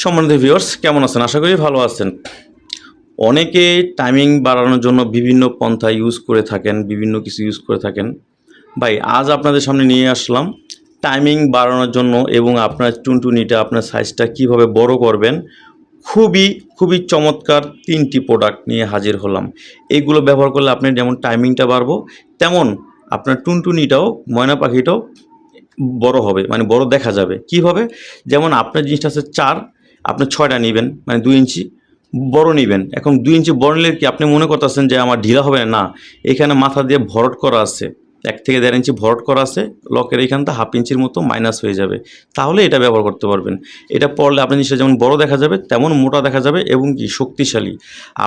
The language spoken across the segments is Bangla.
সম্মানিত ভিউয়ার্স, কেমন আছেন? আশা করি ভালো আছেন। অনেকে টাইমিং বাড়ানোর জন্য বিভিন্ন পন্থা ইউজ করে থাকেন, বিভিন্ন কিছু ইউজ করে থাকেন। ভাই, আজ আপনাদের সামনে নিয়ে আসলাম টাইমিং বাড়ানোর জন্য এবং আপনার টুনটুনিটা, আপনার সাইজটা কীভাবে বড় করবেন। খুবই চমৎকার ৩টি প্রোডাক্ট নিয়ে হাজির হলাম। এগুলো ব্যবহার করলে আপনার যেমন টাইমিংটা বাড়বো, তেমন আপনার টুনটুনিটাও, ময়না পাখিটাও বড় হবে, মানে বড় দেখা যাবে। কীভাবে? যেমন আপনার জিনিসটা আছে ৪, আপনি ৬টা নিবেন, মানে ২ ইঞ্চি বড় নিবেন। এখন ২ ইঞ্চি বড় নিলে কি আপনি মনে করতেছেন যে আমার ঢিলা হবে না? এখানে মাথা দিয়ে ভরট করা আছে, ১ থেকে ১.৫ ইঞ্চি ভরট করা আছে। লকের এইখানটা ১/২ ইঞ্চির মতো মাইনাস হয়ে যাবে। তাহলে এটা ব্যবহার করতে পারবেন। এটা পরলে আপনার জিনিসটা যেমন বড় দেখা যাবে, তেমন মোটা দেখা যাবে এবং কি শক্তিশালী।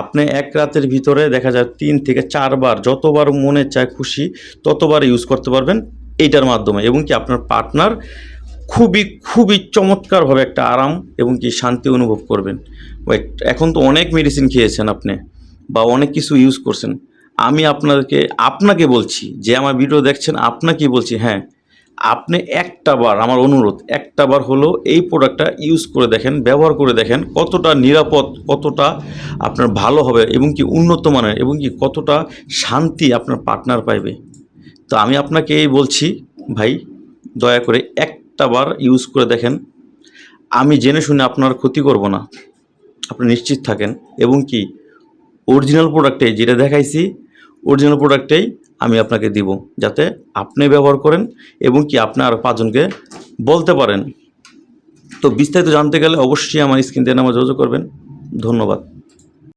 আপনি এক রাতের ভিতরে দেখা যায় ৩ থেকে ৪ বার, যতবার মনে চায় খুশি ততবার ইউজ করতে পারবেন এইটার মাধ্যমে, এবং কি আপনার পার্টনার খুবই চমৎকারভাবে একটা আরাম এবং কি শান্তি অনুভব করবেন। ওয়েট, এখন তো অনেক মেডিসিন খেয়েছেন আপনি, বা অনেক কিছু ইউজ করছেন। আমি আপনাকে বলছি, যে আমার ভিডিও দেখছেন আপনাকেই বলছি, হ্যাঁ, আপনি একটা বার, আমার অনুরোধ, একটা বার হলেও এই প্রোডাক্টটা ইউজ করে দেখেন, ব্যবহার করে দেখেন কতটা নিরাপদ, কতটা আপনার ভালো হবে এবং কি উন্নত মানের, এবং কি কতটা শান্তি আপনার পার্টনার পাইবে। তো আমি আপনাকে এই বলছি, ভাই, দয়া করে একটা বার ইউজ করে দেখেন। আমি জেনে শুনে আপনার ক্ষতি করব না, আপনি নিশ্চিত থাকেন। এবং কি অরিজিনাল প্রোডাক্টটাই, যেটা দেখাইছি অরিজিনাল প্রোডাক্টটাই আমি আপনাকে দিব, যাতে আপনি ব্যবহার করেন এবং কি আপনি আরও ৫ জনকে বলতে পারেন। তো বিস্তারিত জানতে গেলে অবশ্যই আমার স্ক্রিন দিয়ে নাম্বার যোগাযোগ করবেন। ধন্যবাদ।